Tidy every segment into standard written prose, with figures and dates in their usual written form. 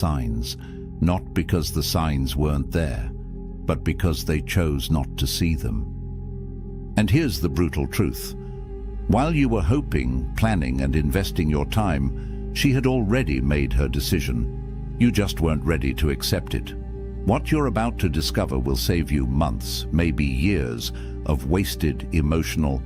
signs, not because the signs weren't there, but because they chose not to see them. And here's the brutal truth. While you were hoping, planning, and investing your time, she had already made her decision. You just weren't ready to accept it. What you're about to discover will save you months, maybe years, of wasted emotional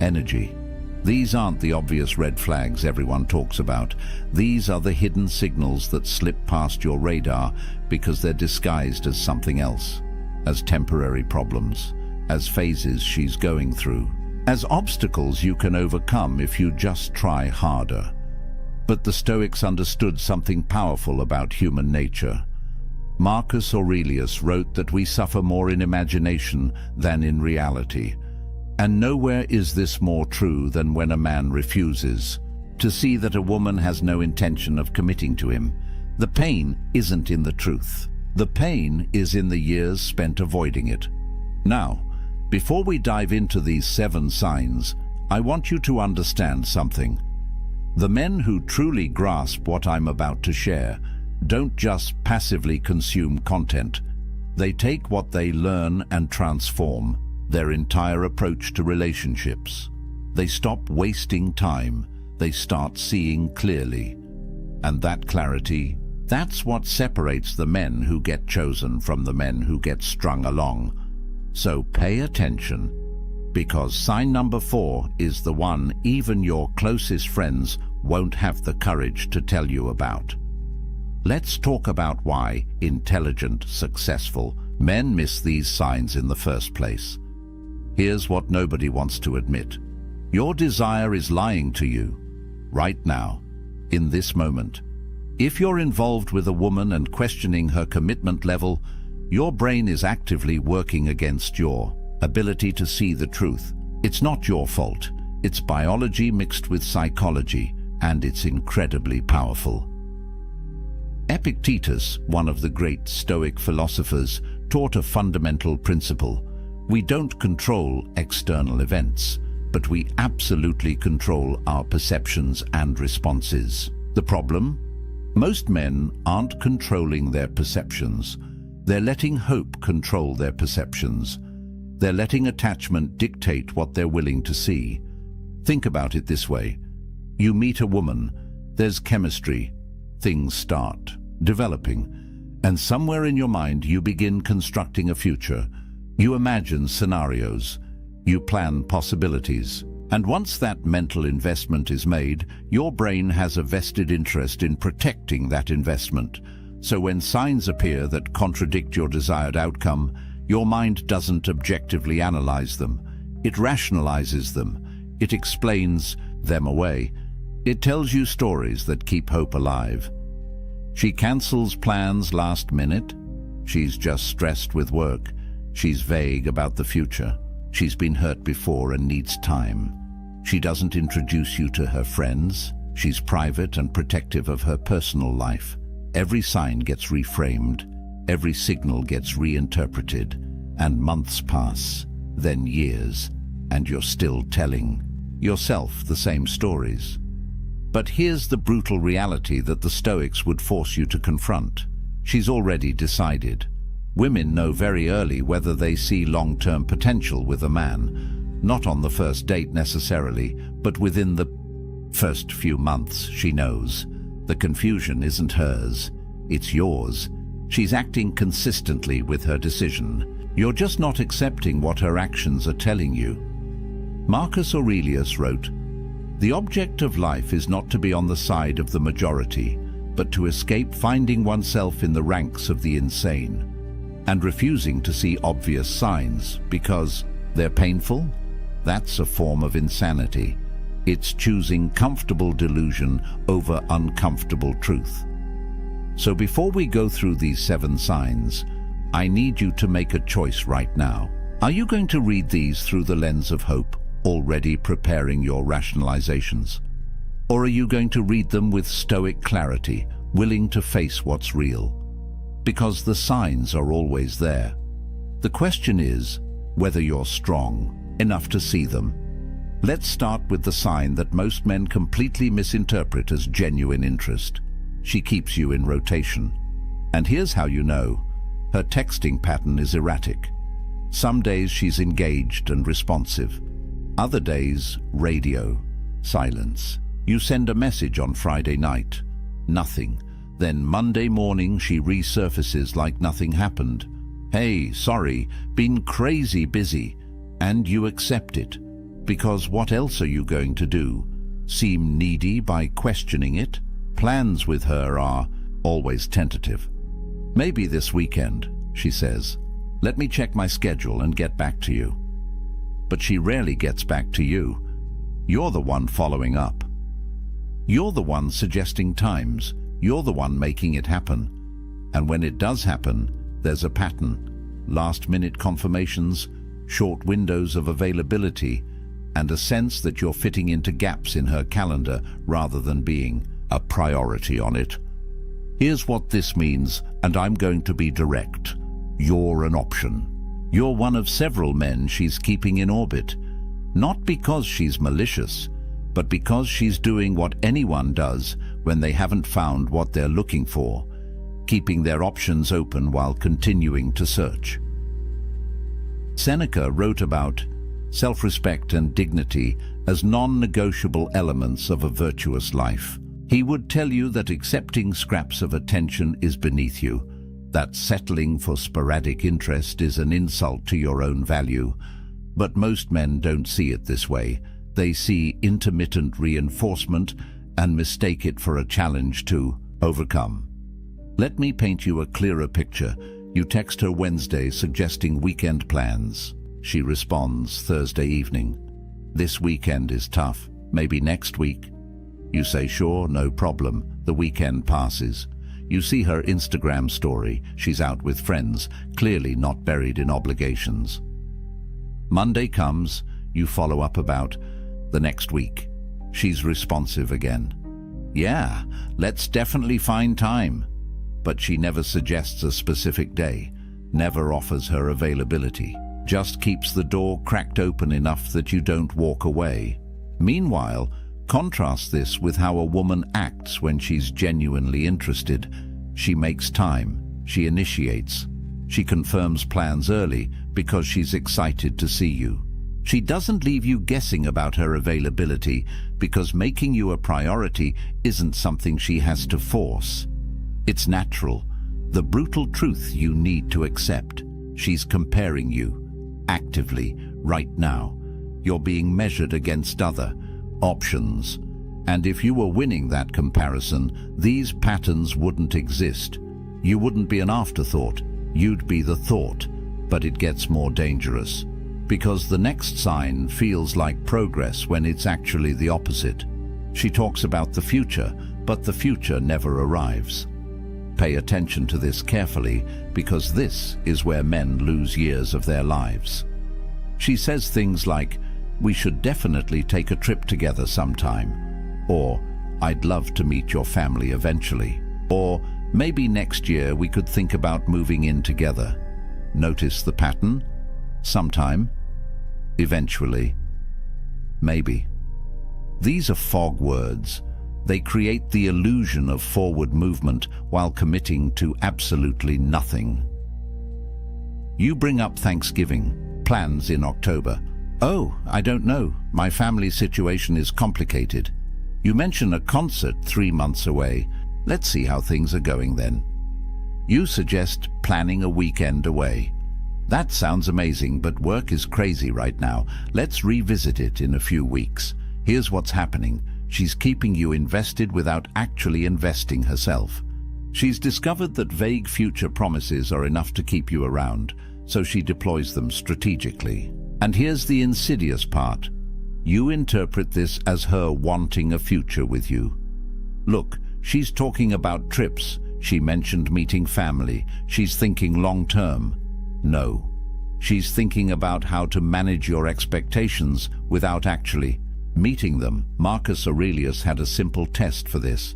energy. These aren't the obvious red flags everyone talks about. These are the hidden signals that slip past your radar because they're disguised as something else, as temporary problems, as phases she's going through, as obstacles you can overcome if you just try harder. But the Stoics understood something powerful about human nature. Marcus Aurelius wrote that we suffer more in imagination than in reality. And nowhere is this more true than when a man refuses to see that a woman has no intention of committing to him. The pain isn't in the truth. The pain is in the years spent avoiding it. Now, before we dive into these 7 signs, I want you to understand something. The men who truly grasp what I'm about to share don't just passively consume content. They take what they learn and transform their entire approach to relationships. They stop wasting time. They start seeing clearly. And that clarity, that's what separates the men who get chosen from the men who get strung along. So pay attention, because sign number 4 is the one even your closest friends won't have the courage to tell you about. Let's talk about why intelligent, successful men miss these signs in the first place. Here's what nobody wants to admit. Your desire is lying to you, right now, in this moment. If you're involved with a woman and questioning her commitment level, your brain is actively working against your ability to see the truth. It's not your fault. It's biology mixed with psychology, and it's incredibly powerful. Epictetus, one of the great Stoic philosophers, taught a fundamental principle. We don't control external events, but we absolutely control our perceptions and responses. The problem? Most men aren't controlling their perceptions. They're letting hope control their perceptions. They're letting attachment dictate what they're willing to see. Think about it this way. You meet a woman, there's chemistry, things start developing, and somewhere in your mind you begin constructing a future. You imagine scenarios, you plan possibilities, and once that mental investment is made, your brain has a vested interest in protecting that investment. So when signs appear that contradict your desired outcome, your mind doesn't objectively analyze them. It rationalizes them. It explains them away. It tells you stories that keep hope alive. She cancels plans last minute. She's just stressed with work. She's vague about the future. She's been hurt before and needs time. She doesn't introduce you to her friends. She's private and protective of her personal life. Every sign gets reframed. Every signal gets reinterpreted. And months pass, then years, and you're still telling yourself the same stories. But here's the brutal reality that the Stoics would force you to confront. She's already decided. Women know very early whether they see long-term potential with a man. Not on the first date necessarily, but within the first few months she knows. The confusion isn't hers, it's yours. She's acting consistently with her decision. You're just not accepting what her actions are telling you. Marcus Aurelius wrote, "The object of life is not to be on the side of the majority, but to escape finding oneself in the ranks of the insane, and refusing to see obvious signs because they're painful. That's a form of insanity. It's choosing comfortable delusion over uncomfortable truth." So before we go through these 7 signs, I need you to make a choice right now. Are you going to read these through the lens of hope, already preparing your rationalizations? Or are you going to read them with Stoic clarity, willing to face what's real? Because the signs are always there. The question is whether you're strong enough to see them. Let's start with the sign that most men completely misinterpret as genuine interest. She keeps you in rotation. And here's how you know. Her texting pattern is erratic. Some days she's engaged and responsive. Other days, radio, silence. You send a message on Friday night, nothing. Then Monday morning she resurfaces like nothing happened. Hey, sorry, been crazy busy. And you accept it. Because what else are you going to do? Seem needy by questioning it? Plans with her are always tentative. Maybe this weekend, she says. Let me check my schedule and get back to you. But she rarely gets back to you. You're the one following up. You're the one suggesting times. You're the one making it happen. And when it does happen, there's a pattern. Last-minute confirmations, short windows of availability, and a sense that you're fitting into gaps in her calendar rather than being a priority on it. Here's what this means, and I'm going to be direct. You're an option. You're one of several men she's keeping in orbit. Not because she's malicious, but because she's doing what anyone does when they haven't found what they're looking for, keeping their options open while continuing to search. Seneca wrote about self-respect and dignity as non-negotiable elements of a virtuous life. He would tell you that accepting scraps of attention is beneath you, that settling for sporadic interest is an insult to your own value. But most men don't see it this way. They see intermittent reinforcement and mistake it for a challenge to overcome. Let me paint you a clearer picture. You text her Wednesday suggesting weekend plans. She responds Thursday evening. This weekend is tough. Maybe next week. You say sure, no problem. The weekend passes. You see her Instagram story. She's out with friends, clearly not buried in obligations. Monday comes. You follow up about the next week. She's responsive again. Yeah, let's definitely find time. But she never suggests a specific day, never offers her availability, just keeps the door cracked open enough that you don't walk away. Meanwhile, contrast this with how a woman acts when she's genuinely interested. She makes time, she initiates, she confirms plans early because she's excited to see you. She doesn't leave you guessing about her availability because making you a priority isn't something she has to force. It's natural, the brutal truth you need to accept. She's comparing you, actively, right now. You're being measured against other options. And if you were winning that comparison, these patterns wouldn't exist. You wouldn't be an afterthought, you'd be the thought. But it gets more dangerous, because the next sign feels like progress when it's actually the opposite. She talks about the future, but the future never arrives. Pay attention to this carefully, because this is where men lose years of their lives. She says things like, "We should definitely take a trip together sometime," or "I'd love to meet your family eventually," or "Maybe next year we could think about moving in together." Notice the pattern? Sometime, eventually, maybe. These are fog words. They create the illusion of forward movement while committing to absolutely nothing. You bring up Thanksgiving, plans in October. "Oh, I don't know. My family situation is complicated." You mention a concert 3 months away. "Let's see how things are going then." You suggest planning a weekend away. "That sounds amazing, but work is crazy right now. Let's revisit it in a few weeks." Here's what's happening. She's keeping you invested without actually investing herself. She's discovered that vague future promises are enough to keep you around, so she deploys them strategically. And here's the insidious part. You interpret this as her wanting a future with you. Look, she's talking about trips. She mentioned meeting family. She's thinking long-term. No. She's thinking about how to manage your expectations without actually meeting them. Marcus Aurelius had a simple test for this.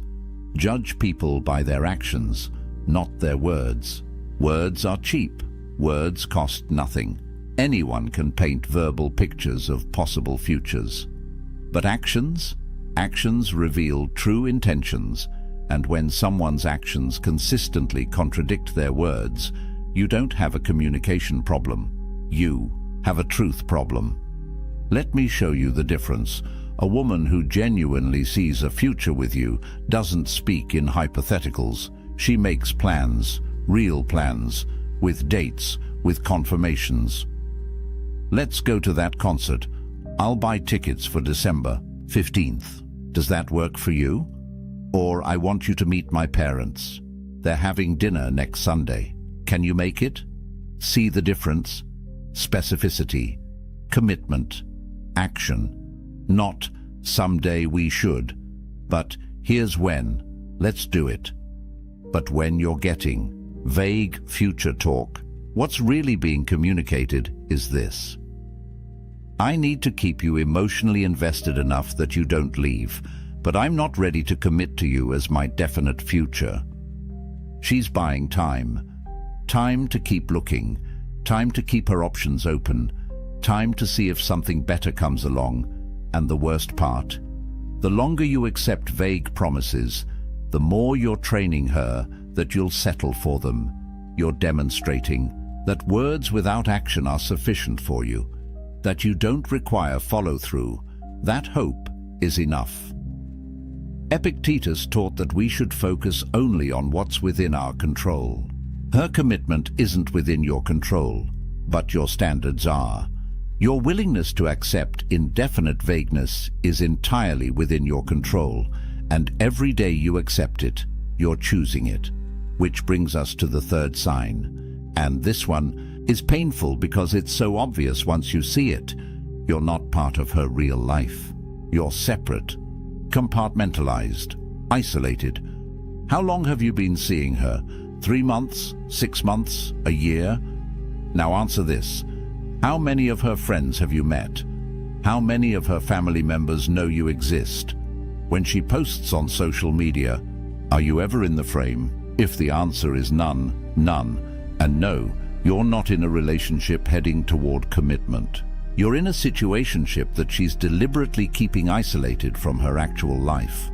Judge people by their actions, not their words. Words are cheap. Words cost nothing. Anyone can paint verbal pictures of possible futures. But actions? Actions reveal true intentions. And when someone's actions consistently contradict their words, you don't have a communication problem. You have a truth problem. Let me show you the difference. A woman who genuinely sees a future with you doesn't speak in hypotheticals. She makes plans, real plans, with dates, with confirmations. Let's go to that concert. I'll buy tickets for December 15th. Does that work for you? Or I want you to meet my parents. They're having dinner next Sunday. Can you make it? See the difference? Specificity, commitment, action. Not someday we should, but here's when. Let's do it. But when you're getting vague future talk, what's really being communicated is this. I need to keep you emotionally invested enough that you don't leave, but I'm not ready to commit to you as my definite future. She's buying time. Time to keep looking. Time to keep her options open. Time to see if something better comes along. And the worst part, the longer you accept vague promises, the more you're training her that you'll settle for them. You're demonstrating that words without action are sufficient for you, that you don't require follow-through. That hope is enough. Epictetus taught that we should focus only on what's within our control. Her commitment isn't within your control, but your standards are. Your willingness to accept indefinite vagueness is entirely within your control, and every day you accept it, you're choosing it. Which brings us to the third sign. And this one is painful because it's so obvious once you see it. You're not part of her real life. You're separate, compartmentalized, isolated. How long have you been seeing her? 3 months? 6 months? A year? Now answer this. How many of her friends have you met? How many of her family members know you exist? When she posts on social media, are you ever in the frame? If the answer is none, none, and no, you're not in a relationship heading toward commitment. You're in a situationship that she's deliberately keeping isolated from her actual life.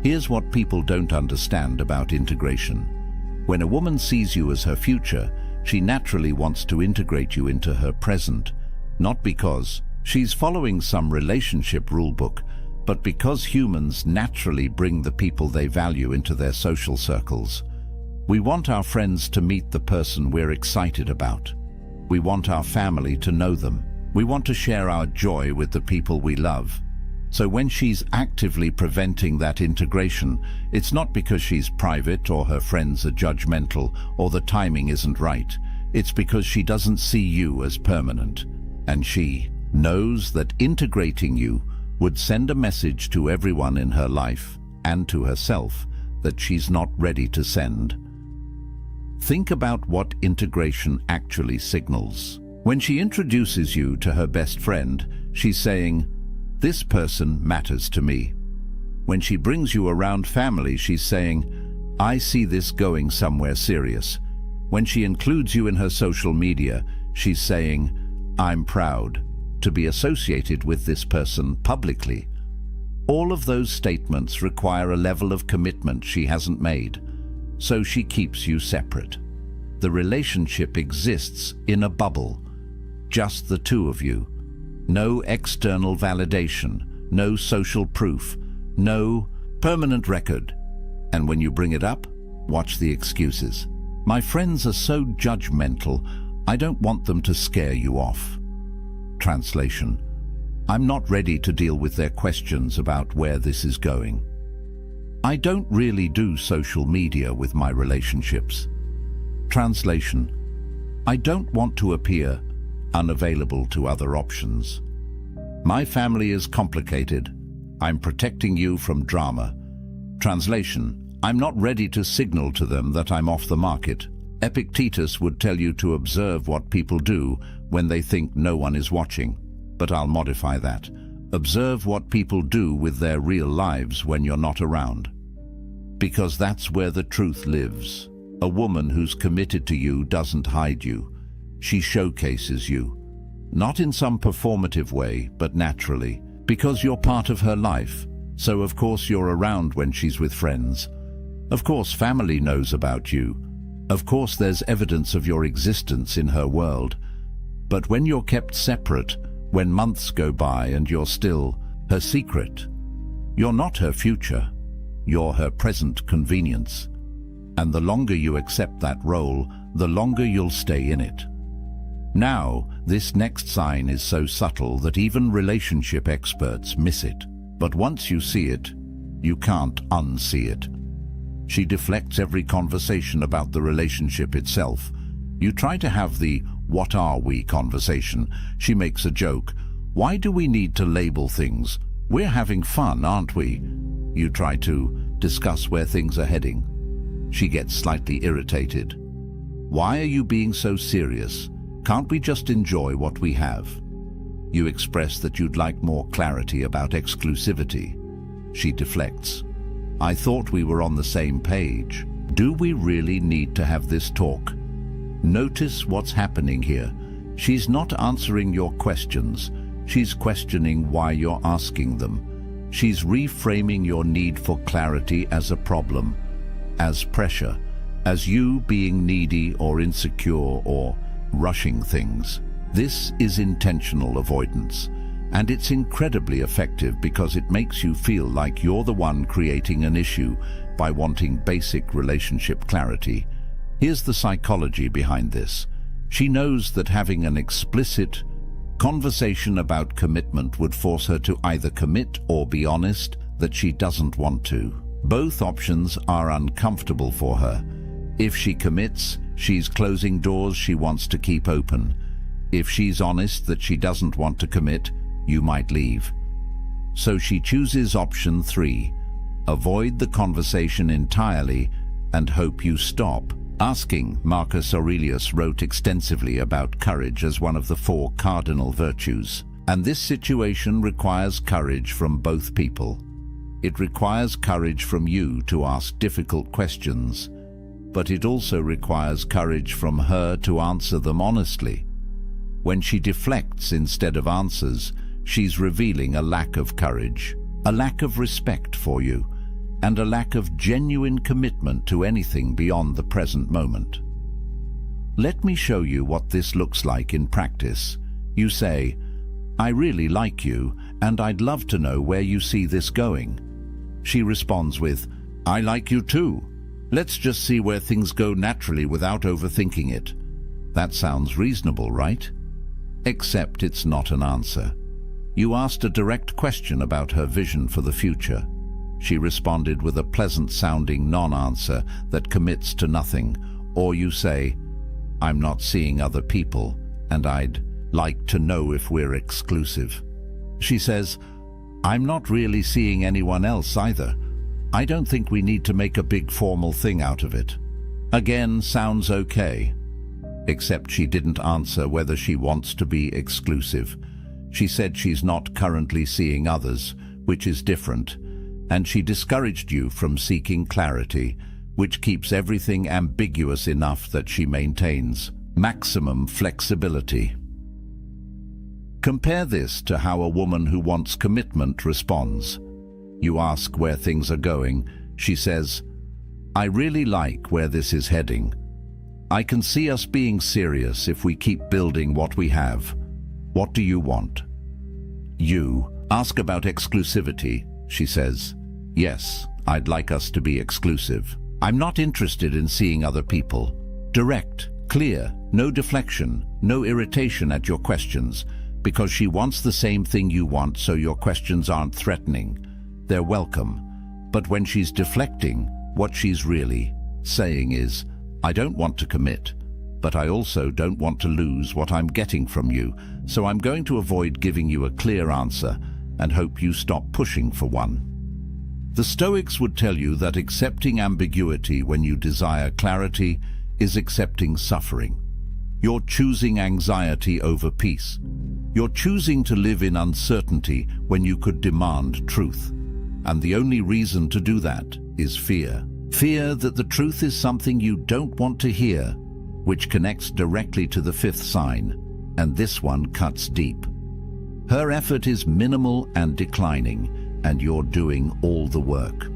Here's what people don't understand about integration. When a woman sees you as her future, she naturally wants to integrate you into her present, not because she's following some relationship rulebook, but because humans naturally bring the people they value into their social circles. We want our friends to meet the person we're excited about. We want our family to know them. We want to share our joy with the people we love. So when she's actively preventing that integration, it's not because she's private or her friends are judgmental or the timing isn't right. It's because she doesn't see you as permanent. And she knows that integrating you would send a message to everyone in her life and to herself that she's not ready to send. Think about what integration actually signals. When she introduces you to her best friend, she's saying, "This person matters to me." When she brings you around family, she's saying, "I see this going somewhere serious." When she includes you in her social media, she's saying, "I'm proud to be associated with this person publicly." All of those statements require a level of commitment she hasn't made, so she keeps you separate. The relationship exists in a bubble, just the two of you. No external validation, no social proof, no permanent record. And when you bring it up, watch the excuses. "My friends are so judgmental, I don't want them to scare you off." Translation: I'm not ready to deal with their questions about where this is going. I don't really do social media with my relationships. Translation: I don't want to appear unavailable to other options. My family is complicated. I'm protecting you from drama. Translation: I'm not ready to signal to them that I'm off the market. Epictetus would tell you to observe what people do when they think no one is watching. But I'll modify that. Observe what people do with their real lives when you're not around. Because that's where the truth lives. A woman who's committed to you doesn't hide you. She showcases you. Not in some performative way, but naturally. Because you're part of her life. So of course you're around when she's with friends. Of course, family knows about you. Of course, there's evidence of your existence in her world. But when you're kept separate, when months go by and you're still her secret, you're not her future, you're her present convenience. And the longer you accept that role, the longer you'll stay in it. Now, this next sign is so subtle that even relationship experts miss it. But once you see it, you can't unsee it. She deflects every conversation about the relationship itself. You try to have the "what are we" conversation. She makes a joke. "Why do we need to label things? We're having fun, aren't we?" You try to discuss where things are heading. She gets slightly irritated. "Why are you being so serious? Can't we just enjoy what we have?" You express that you'd like more clarity about exclusivity. She deflects. "I thought we were on the same page. Do we really need to have this talk?" Notice what's happening here. She's not answering your questions. She's questioning why you're asking them. She's reframing your need for clarity as a problem, as pressure, as you being needy or insecure or rushing things. This is intentional avoidance, and it's incredibly effective because it makes you feel like you're the one creating an issue by wanting basic relationship clarity. Here's the psychology behind this. She knows that having an explicit conversation about commitment would force her to either commit or be honest that she doesn't want to. Both options are uncomfortable for her. If she commits, she's closing doors she wants to keep open. If she's honest that she doesn't want to commit, you might leave. So she chooses option 3. Avoid the conversation entirely and hope you stop asking. Marcus Aurelius wrote extensively about courage as one of the 4 cardinal virtues. And this situation requires courage from both people. It requires courage from you to ask difficult questions, but it also requires courage from her to answer them honestly. When she deflects instead of answers, she's revealing a lack of courage, a lack of respect for you, and a lack of genuine commitment to anything beyond the present moment. Let me show you what this looks like in practice. You say, "I really like you, and I'd love to know where you see this going." She responds with, "I like you too. Let's just see where things go naturally without overthinking it." That sounds reasonable, right? Except it's not an answer. You asked a direct question about her vision for the future. She responded with a pleasant-sounding non-answer that commits to nothing. Or you say, "I'm not seeing other people, and I'd like to know if we're exclusive." She says, "I'm not really seeing anyone else either. I don't think we need to make a big formal thing out of it." Again, sounds okay. Except she didn't answer whether she wants to be exclusive. She said she's not currently seeing others, which is different, and she discouraged you from seeking clarity, which keeps everything ambiguous enough that she maintains maximum flexibility. Compare this to how a woman who wants commitment responds. You ask where things are going. She says, "I really like where this is heading. I can see us being serious if we keep building what we have. What do you want?" You ask about exclusivity. She says, "Yes, I'd like us to be exclusive. I'm not interested in seeing other people." Direct, clear, no deflection, no irritation at your questions, because she wants the same thing you want, so your questions aren't threatening. They're welcome. But when she's deflecting, what she's really saying is, "I don't want to commit, but I also don't want to lose what I'm getting from you, so I'm going to avoid giving you a clear answer and hope you stop pushing for one." The Stoics would tell you that accepting ambiguity when you desire clarity is accepting suffering. You're choosing anxiety over peace. You're choosing to live in uncertainty when you could demand truth. And the only reason to do that is fear. Fear that the truth is something you don't want to hear, which connects directly to the 5th sign, and this one cuts deep. Her effort is minimal and declining, and you're doing all the work.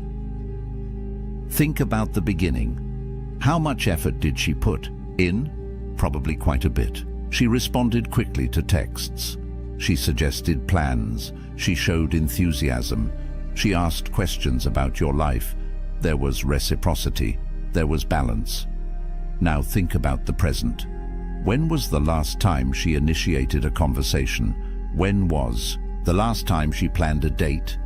Think about the beginning. How much effort did she put in? Probably quite a bit. She responded quickly to texts. She suggested plans. She showed enthusiasm. She asked questions about your life. There was reciprocity. There was balance. Now think about the present. When was the last time she initiated a conversation? When was the last time she planned a date?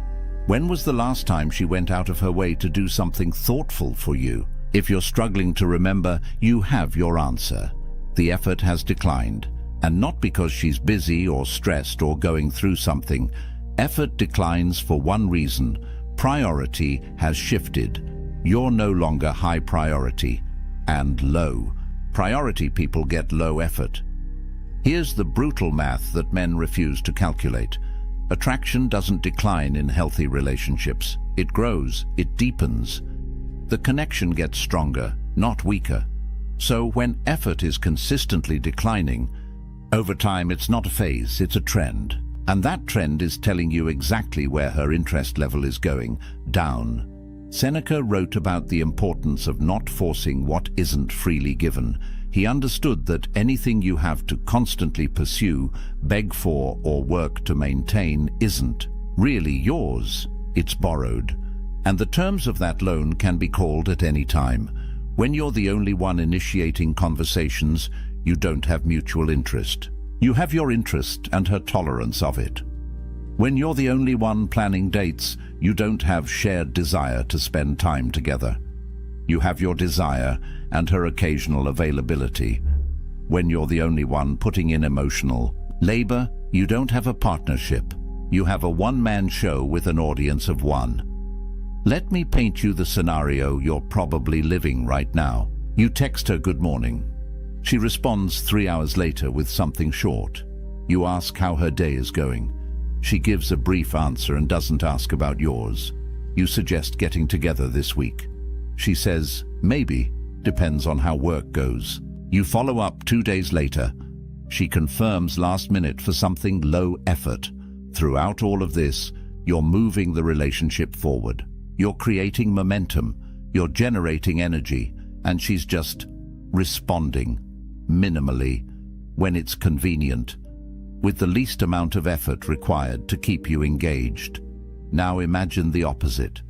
When was the last time she went out of her way to do something thoughtful for you? If you're struggling to remember, you have your answer. The effort has declined, and not because she's busy or stressed or going through something. Effort declines for one reason: priority has shifted. You're no longer high priority, and low priority people get low effort. Here's the brutal math that men refuse to calculate. Attraction doesn't decline in healthy relationships. It grows, it deepens. The connection gets stronger, not weaker. So when effort is consistently declining, over time it's not a phase, it's a trend. And that trend is telling you exactly where her interest level is going: down. Seneca wrote about the importance of not forcing what isn't freely given. He understood that anything you have to constantly pursue, beg for, or work to maintain isn't really yours. It's borrowed. And the terms of that loan can be called at any time. When you're the only one initiating conversations, you don't have mutual interest. You have your interest and her tolerance of it. When you're the only one planning dates, you don't have shared desire to spend time together. You have your desire and her occasional availability. When you're the only one putting in emotional labor, you don't have a partnership. You have a one-man show with an audience of one. Let me paint you the scenario you're probably living right now. You text her good morning. She responds 3 hours later with something short. You ask how her day is going. She gives a brief answer and doesn't ask about yours. You suggest getting together this week. She says, maybe, depends on how work goes. You follow up 2 days later. She confirms last minute for something low effort. Throughout all of this, you're moving the relationship forward. You're creating momentum. You're generating energy. And she's just responding, minimally, when it's convenient, with the least amount of effort required to keep you engaged. Now imagine the opposite.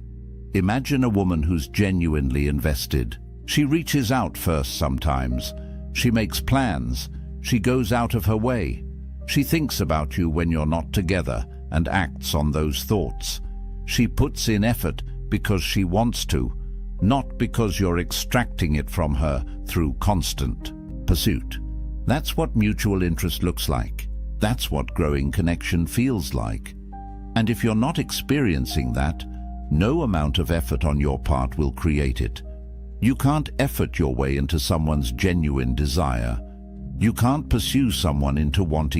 Imagine a woman who's genuinely invested. She reaches out first sometimes. She makes plans. She goes out of her way. She thinks about you when you're not together and acts on those thoughts. She puts in effort because she wants to, not because you're extracting it from her through constant pursuit. That's what mutual interest looks like. That's what growing connection feels like. And if you're not experiencing that, no amount of effort on your part will create it. You can't effort your way into someone's genuine desire. You can't pursue someone into wanting